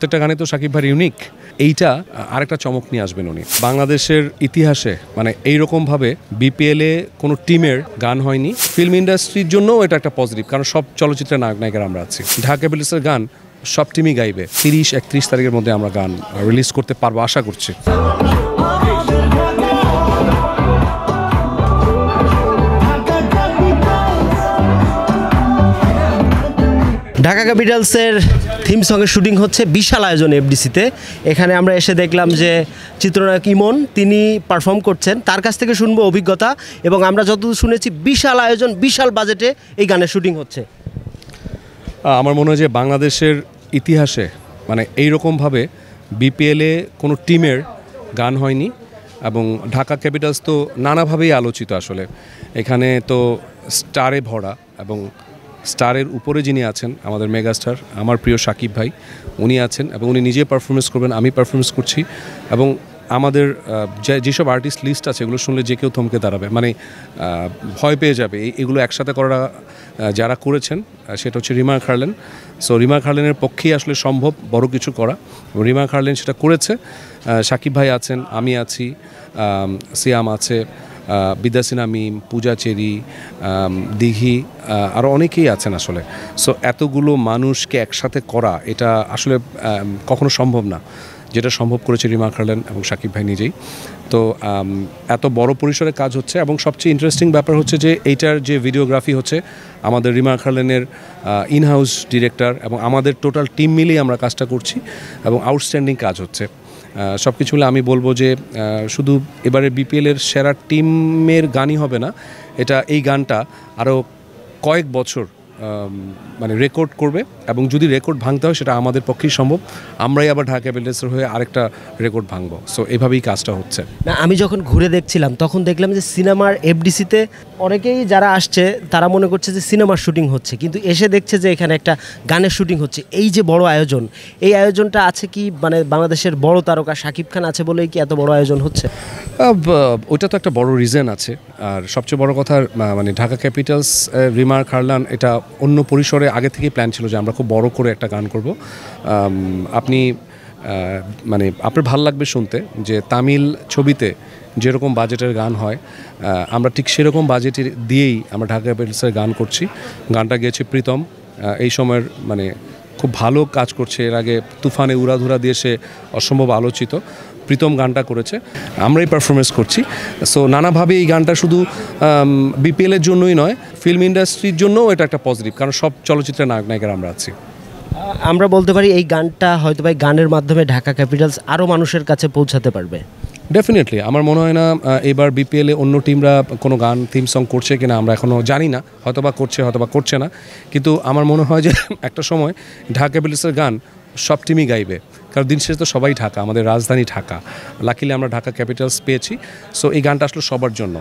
প্রত্যেকটা গানে তো শাকিব ভাই ইউনিক। এইটা আরেকটা চমক নিয়ে আসবেন উনি। বাংলাদেশের ইতিহাসে মানে এইরকমভাবে বিপিএলে কোনো টিমের গান হয়নি। ফিল্ম ইন্ডাস্ট্রির জন্যও এটা একটা পজিটিভ, কারণ সব চলচ্চিত্রের নায়ক নায়িকারা আমরা আছি। ঢাকা ক্যাপিটালসের গান সব টিমই গাইবে। 30-31 তারিখের মধ্যে আমরা গান রিলিজ করতে পারবো আশা করছি। ঢাকা ক্যাপিটালসের থিম সঙ্গের শুটিং হচ্ছে বিশাল আয়োজন এফডিসিতে। এখানে আমরা এসে দেখলাম যে চিত্রনায়ক ইমন তিনি পারফর্ম করছেন, তার কাছ থেকে শুনবো অভিজ্ঞতা। এবং আমরা যতদূর শুনেছি বিশাল আয়োজন, বিশাল বাজেটে এই গানের শুটিং হচ্ছে। আমার মনে হয় যে বাংলাদেশের ইতিহাসে মানে এইরকমভাবে বিপিএলে কোনো টিমের গান হয়নি। এবং ঢাকা ক্যাপিটালস তো নানাভাবেই আলোচিত আসলে। এখানে তো স্টারে ভরা, এবং স্টারের উপরে যিনি আছেন আমাদের মেগাস্টার আমার প্রিয় শাকিব ভাই, উনি আছেন এবং উনি নিজে পারফরমেন্স করবেন, আমি পারফরমেন্স করছি। এবং আমাদের যেসব আর্টিস্ট লিস্ট আছে এগুলো শুনলে যে কেউ থমকে দাঁড়াবে, মানে ভয় পেয়ে যাবে। এগুলো একসাথে করা যারা করেছেন সেটা হচ্ছে রিমা খার্লেন। সো রিমা খার্লেনের পক্ষেই আসলে সম্ভব বড় কিছু করা, এবং রিমা খার্লেন সেটা করেছে। শাকিব ভাই আছেন, আমি আছি, সিয়াম আছে, বিদ্যাসিনা মিম, পূজা চেরি, দিঘি, আরও অনেকেই আছেন আসলে। সো এতগুলো মানুষকে একসাথে করা এটা আসলে কখনো সম্ভব না, যেটা সম্ভব করেছে রিমা খার্লেন এবং শাকিব ভাই নিজেই। তো এত বড় পরিসরে কাজ হচ্ছে, এবং সবচেয়ে ইন্টারেস্টিং ব্যাপার হচ্ছে যে এইটার যে ভিডিওগ্রাফি হচ্ছে আমাদের রিমা খার্লেনের ইনহাউস ডিরেক্টর এবং আমাদের টোটাল টিম মিলিয়ে আমরা কাজটা করছি, এবং আউটস্ট্যান্ডিং কাজ হচ্ছে। সব কিছু হলে আমি বলবো যে শুধু এবারে বিপিএলের সেরা টিমের গানই হবে না, এটা এই গানটা আরও কয়েক বছর মানে রেকর্ড করবে, এবং যদি রেকর্ড ভাঙতে হয় সেটা আমাদের পক্ষেই সম্ভব। আমরাই আবার ঢাকা ক্যাপিটালসের হয়ে আরেকটা রেকর্ড ভাঙবো। সো এভাবেই কাজটা হচ্ছে। না, আমি যখন ঘুরে দেখছিলাম তখন দেখলাম যে সিনেমার এফডিসিতে অনেকেই যারা আসছে তারা মনে করছে যে সিনেমার শুটিং হচ্ছে, কিন্তু এসে দেখছে যে এখানে একটা গানের শুটিং হচ্ছে। এই যে বড় আয়োজন, এই আয়োজনটা আছে কি মানে বাংলাদেশের বড় তারকা শাকিব খান আছে বলেই কি এত বড় আয়োজন হচ্ছে? ওইটা তো একটা বড় রিজন আছে। আর সবচেয়ে বড় কথা মানে ঢাকা ক্যাপিটালস রিমা খার্লেন এটা অন্য পরিসরে আগে থেকেই প্ল্যান ছিল যে আমরা খুব বড় করে একটা গান করব। আপনি মানে আপনার ভালো লাগবে শুনতে যে তামিল ছবিতে যেরকম বাজেটের গান হয় আমরা ঠিক সেরকম বাজেটের দিয়েই আমরা ঢাকা ক্যাপিটালসের গান করছি। গানটা গেয়েছে প্রীতম, এই সময়ের মানে খুব ভালো কাজ করছে। এর আগে তুফানে উড়াধুরা দিয়ে সে অসম্ভব আলোচিত। প্রীতম গানটা করেছে, আমরাই পারফরমেন্স করছি। সো নানাভাবে এই গানটা শুধু বিপিএলের জন্যই নয়, ফিল্ম ইন্ডাস্ট্রির জন্যও এটা একটা পজিটিভ, কারণ সব চলচ্চিত্রের নায়ক নায়িকারা আমরা আছি। আমরা বলতে পারি এই গানটা হয়তো ভাই গানের মাধ্যমে ঢাকা ক্যাপিটালস আরও মানুষের কাছে পৌঁছাতে পারবে। ডেফিনেটলি আমার মনে হয় না এবার বিপিএলে অন্য টিমরা কোনো গান থিম সং করছে কিনা আমরা এখনও জানি না, হয়তোবা করছে হয়তোবা করছে না। কিন্তু আমার মনে হয় যে একটা সময় ঢাকা ক্যাপিটালসের গান সব টিমই গাইবে, কারণ দিন শেষে তো সবাই ঢাকা, আমাদের রাজধানী ঢাকা। লাকিলি আমরা ঢাকা ক্যাপিটালস পেয়েছি। সো এই গানটা আসলে সবার জন্য,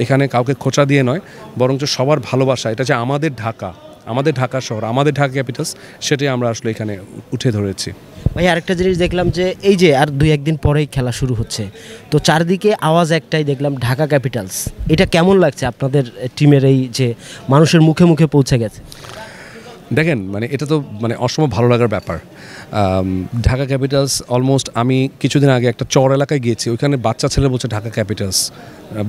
এখানে কাউকে খোঁচা দিয়ে নয়, বরঞ্চ সবার ভালোবাসা। এটা যে আমাদের ঢাকা, আমাদের ঢাকা শহর, আমাদের ঢাকা ক্যাপিটালস, সেটাই আমরা আসলে এখানে উঠে ধরেছি। ভাই আরেকটা জিনিস দেখলাম যে এই যে আর 2-1 দিন পরেই খেলা শুরু হচ্ছে, তো চারদিকে আওয়াজ একটাই দেখলাম, ঢাকা ক্যাপিটালস। এটা কেমন লাগছে আপনাদের টিমের এই যে মানুষের মুখে মুখে পৌঁছে গেছে? দেখেন মানে এটা তো মানে অসম্ভব ভালো লাগার ব্যাপার। ঢাকা ক্যাপিটালস অলমোস্ট, আমি কিছুদিন আগে একটা চর এলাকায় গিয়েছি, ওইখানে বাচ্চা ছেলে বলছে ঢাকা ক্যাপিটালস,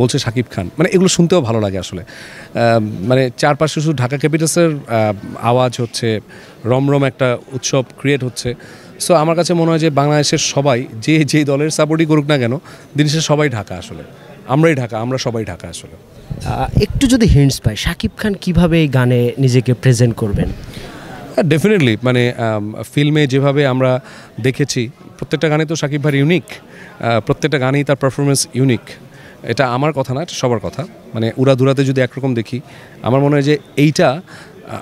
বলছে শাকিব খান। মানে এগুলো শুনতেও ভালো লাগে আসলে। মানে চারপাশে শুধু ঢাকা ক্যাপিটালসের আওয়াজ হচ্ছে, রমরম একটা উৎসব ক্রিয়েট হচ্ছে। সো আমার কাছে মনে হয় যে বাংলাদেশের সবাই যেই দলের সাপোর্টই করুক না কেন, দিন শেষে সবাই ঢাকা আসলে, আমরাই ঢাকা, আমরা সবাই ঢাকা আসলে। একটু যদি হিন্টস পাই, শাকিব খান কীভাবে এই গানে নিজেকে প্রেজেন্ট করবেন? ডেফিনেটলি মানে ফিল্মে যেভাবে আমরা দেখেছি প্রত্যেকটা গানে তো শাকিব ভাই ইউনিক, প্রত্যেকটা গানেই তার পারফরমেন্স ইউনিক। এটা আমার কথা না, এটা সবার কথা। মানে উড়াধুরাতে যদি একরকম দেখি, আমার মনে হয় যে এইটা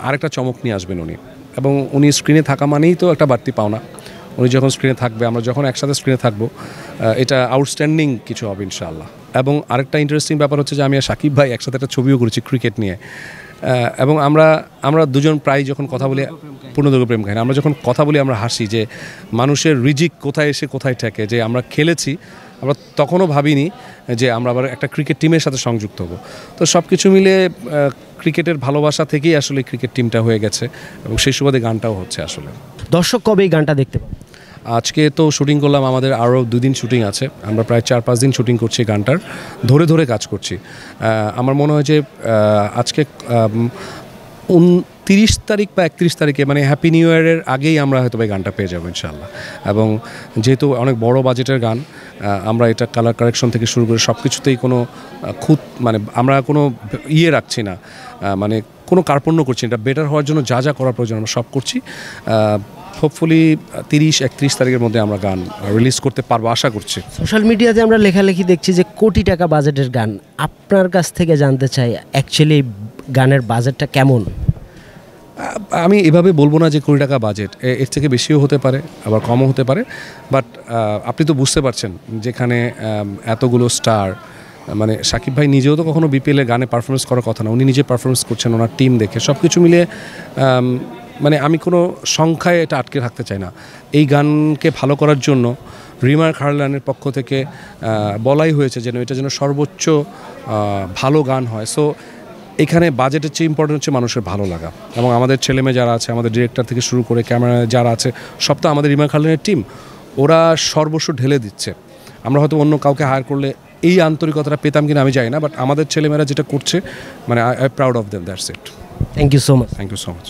আরেকটা চমক নিয়ে আসবেন উনি। এবং উনি স্ক্রিনে থাকা মানেই তো একটা বাড়তি পাওনা। উনি যখন স্ক্রিনে থাকবে, আমরা যখন একসাথে স্ক্রিনে থাকবো, এটা আউটস্ট্যান্ডিং কিছু হবে ইনশাআল্লাহ। এবং আরেকটা ইন্টারেস্টিং ব্যাপার হচ্ছে যে আমি আর শাকিব ভাই একসাথে একটা ছবিও করেছি ক্রিকেট নিয়ে। এবং আমরা দুজন প্রায় যখন কথা বলি, পূর্ণদৈর্ঘ্য প্রেম কাহিনী, আমরা যখন কথা বলি আমরা হাসি যে মানুষের রিজিক কোথায় এসে কোথায় ঠেকে। যে আমরা খেলেছি, আমরা তখনও ভাবিনি যে আমরা আবার একটা ক্রিকেট টিমের সাথে সংযুক্ত হব। তো সব কিছু মিলে ক্রিকেটের ভালোবাসা থেকেই আসলে ক্রিকেট টিমটা হয়ে গেছে, এবং সেই সুবাদে গানটাও হচ্ছে আসলে। দর্শক কবে এই গানটা দেখতে পাবে? আজকে তো শুটিং করলাম, আমাদের আরও 2 দিন শুটিং আছে, আমরা প্রায় 4-5 দিন শুটিং করছি গানটার, ধরে ধরে কাজ করছি। আমার মনে হয় যে আজকে 30 তারিখ বা 31 তারিখে মানে হ্যাপি নিউ ইয়ারের আগেই আমরা হয়তো এই গানটা পেয়ে যাবো ইনশাআল্লাহ। এবং যেহেতু অনেক বড় বাজেটের গান, আমরা এটা কালার কারেকশন থেকে শুরু করে সব কিছুতেই কোনো মানে আমরা কোনো রাখছি না, মানে কোনো কার্পণ্য করছি না। এটা বেটার হওয়ার জন্য যা যা করার প্রয়োজন আমরা সব করছি। হোপফুলি 30-31 তারিখের মধ্যে আমরা গান রিলিজ করতে পারবো আশা করছি। সোশ্যাল মিডিয়াতে আমরা লেখালেখি দেখছি যে কোটি টাকা বাজেটের গান, আপনার কাছ থেকে জানতে চাই অ্যাকচুয়ালি গানের বাজেটটা কেমন? আমি এভাবে বলবো না যে কোটি টাকা বাজেট, এর থেকে বেশিও হতে পারে আবার কমও হতে পারে, বাট আপনি তো বুঝতে পারছেন যেখানে এতগুলো স্টার, মানে সাকিব ভাই নিজেও তো কখনো বিপিএলে গানে পারফরমেন্স করার কথা না, উনি নিজে পারফরমেন্স করছেন ওনার টিম দেখে, সব কিছু মিলিয়ে মানে আমি কোনো সংখ্যায় এটা আটকে থাকতে চাই না। এই গানকে ভালো করার জন্য রিমার খারলানের পক্ষ থেকে বলাই হয়েছে যেন এটা যেন সর্বোচ্চ ভালো গান হয়। সো এখানে বাজেটের চেয়ে ইম্পর্টেন্ট হচ্ছে মানুষের ভালো লাগা, এবং আমাদের ছেলেমেয়ে যারা আছে, আমাদের ডিরেক্টর থেকে শুরু করে ক্যামেরা যারা আছে, সব তো আমাদের রিমা খারলানের টিম, ওরা সর্বস্ব ঢেলে দিচ্ছে। আমরা হয়তো অন্য কাউকে হায়ার করলে এই আন্তরিকতাটা পেতাম কিনা আমি জানি না, বাট আমাদের ছেলেমেয়েরা যেটা করছে, মানে I proud of them, that's it. Thank you so much. Thank you so much.